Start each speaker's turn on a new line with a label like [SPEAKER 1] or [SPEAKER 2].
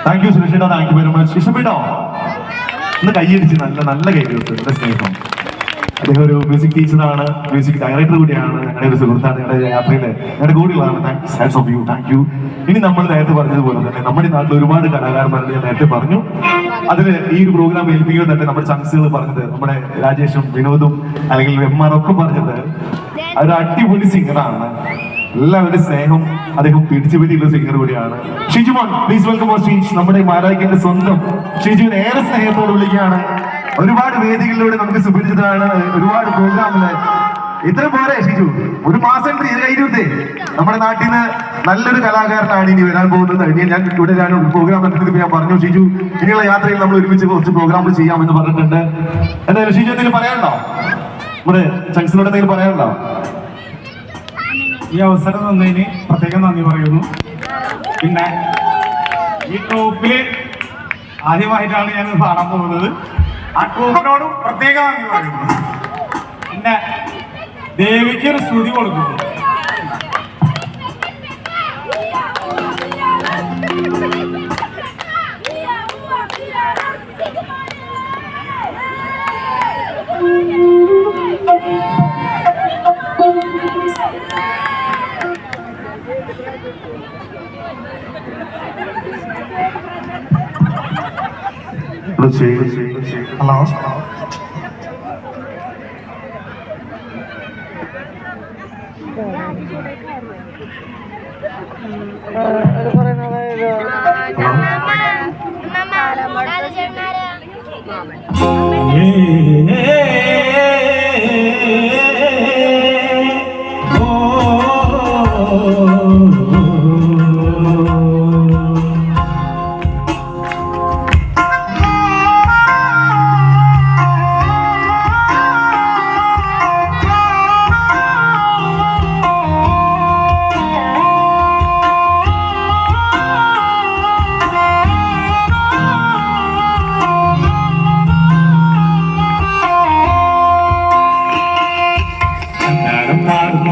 [SPEAKER 1] Thank you, Srishita. Thank you very much. ഇഷ്ടപ്പെട്ടോ? ഒന്ന് കൈയടിച്ച് നല്ല കൈയടിച്ചു. സ്നേഹം. അദ്ദേഹം ഒരു മ്യൂസിക് ടീച്ചറാണ്, മ്യൂസിക് ഡയറക്ടർ കൂടിയാണ്, ഞങ്ങളുടെ ഒരു സുഹൃത്താണ്, ഞങ്ങളുടെ യാത്രയിലെ ഞങ്ങളുടെ കൂടെയുള്ളതാണ്. Thanks of you. Thank you. ഇനി നമ്മൾ നേരത്തെ പറഞ്ഞതുപോലെ തന്നെ നമ്മുടെ നാട്ടിൽ ഒരുപാട് കലാകാരന്മാരുടെ ഞാൻ നേരത്തെ പറഞ്ഞു. അതിന് ഈ ഒരു പ്രോഗ്രാം ഏൽപ്പിക്കുമ്പോൾ തന്നെ നമ്മുടെ ചങ്സുകൾ പറഞ്ഞത്, നമ്മുടെ രാജേഷും വിനോദും അല്ലെങ്കിൽ എംആർ ഒക്കെ പറഞ്ഞത് ഒരു അടിപൊളി സിംഗറാണ്. എല്ലാവരുടെ സ്നേഹം അദ്ദേഹം പിടിച്ചു പറ്റിയുള്ള സിംഗർ കൂടിയാണ്. Shijumon, please welcome on stage. നമ്മുടെ മാരായ്ക്കിന്റെ സ്വന്തം ഷിജുവിനെ ഏറെ സ്നേഹത്തോട് വിളിക്കുകയാണ്. ഒരുപാട് വേദികളിലൂടെ നമുക്ക് സുപരിചിതമാണ്, ഒരുപാട് പ്രോഗ്രാമില്. ഇത്ര പോരെ ഷിജു? ഒരു മാസം കഴിഞ്ഞിട്ടേ നമ്മുടെ നാട്ടിൽ നിന്ന് നല്ലൊരു കലാകാരനാണ് ഇനി വരാൻ പോകുന്നത്. ഞാൻ ഇവിടെ പ്രോഗ്രാം നടത്തിയപ്പോൾ ഞാൻ പറഞ്ഞു, ഷിജു ഇനിയുള്ള യാത്രയിൽ നമ്മൾ ഒരുമിച്ച് കുറച്ച് പ്രോഗ്രാമുകൾ ചെയ്യാമെന്ന് പറഞ്ഞിട്ടുണ്ട്. എന്തായാലും ഷിജു എന്തെങ്കിലും പറയാനുണ്ടോ? നമ്മുടെ ചങ്സിനോട് എന്തെങ്കിലും പറയാനുണ്ടോ?
[SPEAKER 2] ഈ അവസരം തന്നതിന് പ്രത്യേകം നന്ദി പറയുന്നു. പിന്നെ ഈ ട്രൂപ്പില് ആദ്യമായിട്ടാണ് ഞാൻ പാടാൻ പോകുന്നത്. ആ ട്രൂപ്പിനോടും പ്രത്യേകം നന്ദി പറയുന്നു. പിന്നെ ദേവിക്കൊരു സ്തുതി കൊടുക്കുന്നു.
[SPEAKER 1] Hello,
[SPEAKER 3] Hey